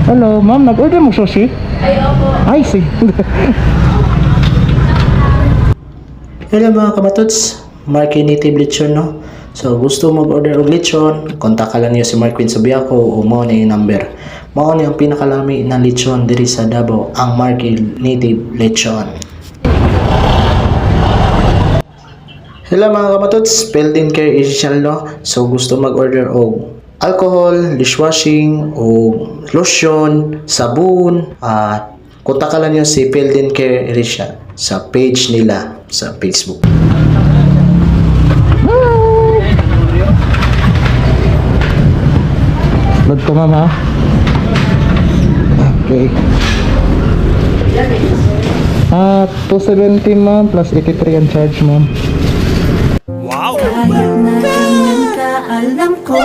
Hello, ma'am. Nag-order mo sushi? Ay, opo. Ay, see. Hello mga kamatods, Marky Native Lechon no. So gusto mag-order og lechon, kontak ka lang niyo si Marquin Subiaco o mo na yung number. Mao ni ang pinakalami na lechon diri sa Davao, ang Marky Native Lechon. Hello mga kamatods, Peldin Care Essential no. So gusto mag-order og alcohol, dishwashing o lotion, sabon at kontak ka lang niyo si Peldin Care Essential sa page nila sa Facebook. Load ko, ma'am, ha? Okay. 270, ma'am, plus 83 ang charge, ma'am. Kahit na ganyan ka, alam ko